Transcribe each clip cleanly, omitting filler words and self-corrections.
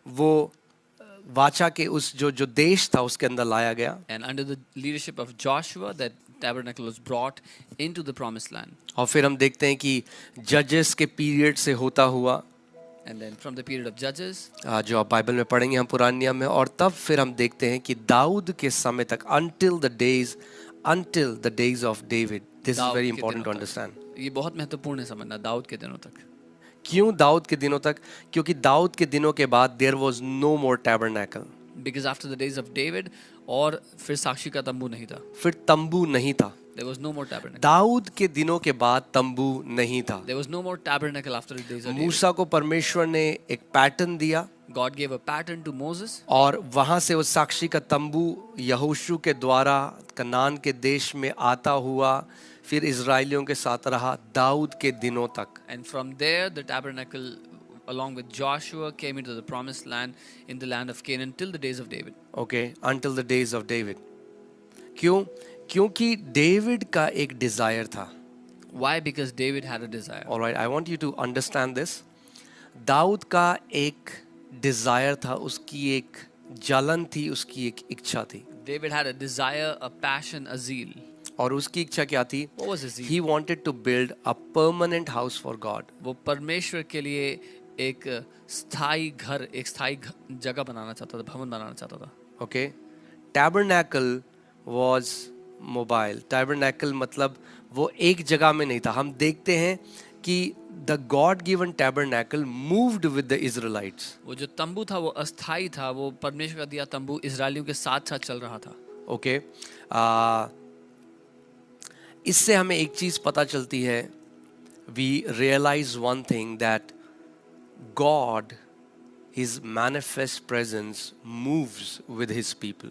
वो वाचा के उस जो देश था उसके अंदर लाया गया. And under the leadership of Joshua, that tabernacle was brought into the promised land. और फिर हम देखते हैं कि जजेस के पीरियड से होता हुआ, And then from the period of Judges, जो आप बाइबल में पढ़ेंगे हम पुराने नियम में, और तब फिर हम देखते हैं कि दाऊद के समय तक, until the days of David. This is Dawood very के important to दिनों तक. understand. ये बहुत महत्वपूर्ण है समझना, दाऊद के दिनों तक. क्यों दाऊद के दिनों तक? क्योंकि दाऊद के दिनों के बाद there was no more tabernacle. Because after the days of David, और फिर साक्षी का तंबू नहीं था. फिर तंबू नहीं था. There was no more tabernacle. Dawood के दिनों के बाद तंबू नहीं था. There was no more tabernacle after the days of David. मूसा को परमेश्वर ने एक पैटर्न दिया, God gave a pattern to Moses, और वहां से वो साक्षी का तंबू यहोशू के द्वारा कनान के देश में आता हुआ, फिर इजराइलियों के साथ रहा दाऊद के दिनों तक. and from there the tabernacle along with Joshua came into the promised land in the land of Canaan till the days of David. Okay, until the days of David. क्यों? क्योंकि डेविड का एक डिजायर था. Why? Because David had a desire. Alright, I want you to understand this. Dawood का एक Dzire था, उसकी एक जलन थी, उसकी एक इच्छा थी. David had a desire, a passion, a zeal. और उसकी इच्छा क्या थी? What was his zeal? He wanted to build a permanent house for God. वो परमेश्वर के लिए एक स्थायी घर, एक स्थायी जगह बनाना चाहता था, भवन बनाना चाहता था. Okay, tabernacle was mobile. Tabernacle मतलब वो एक जगह में नहीं था. हम देखते हैं कि the God given tabernacle moved with the Israelites. वो जो तंबू था वो अस्थायी था, वो परमेश्वर का दिया तंबू इजरायलियों के साथ साथ चल रहा था. Okay, इससे हमें एक चीज पता चलती है. We realize one thing, that God, His manifest presence moves with His people.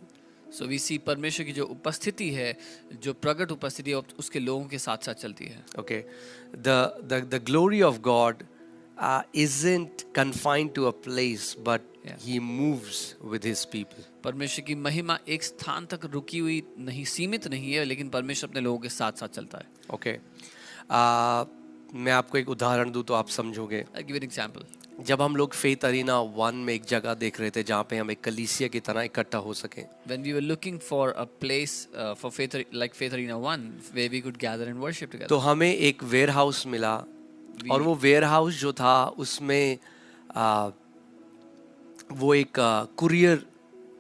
So we see परमेश्वर की जो उपस्थिति है, जो प्रकट उपस्थिति है, उसके लोगों के साथ साथ चलती है. Okay, the glory of God isn't confined to a place, but He moves with His people. परमेश्वर की महिमा एक स्थान तक रुकी हुई नहीं, सीमित नहीं है, लेकिन परमेश्वर अपने लोगों के साथ साथ चलता है. Okay, मैं आपको एक उदाहरण दूं तो आप समझोगे. I'll give you an example. जब हम लोग फेथ अरीना 1 में एक जगह देख रहे थे जहाँ पे हम एक कलीसिया की तरह इकट्ठा हो सके, When we were looking for a place for faith, like Faith Arena 1, where we could gather and worship together. तो हमें एक वेयर हाउस मिला. और वो वेयर हाउस जो था उसमें वो एक कुरियर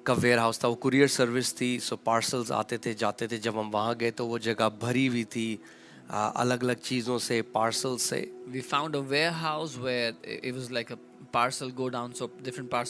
का वेयर हाउस था. वो कुरियर सर्विस थी, सो पार्सल्स आते थे जाते थे. जब हम वहाँ गए तो वो जगह भरी हुई थी अलग अलग चीज़ों से, पार्सल से. We found a warehouse where it was like a parcel go down, so different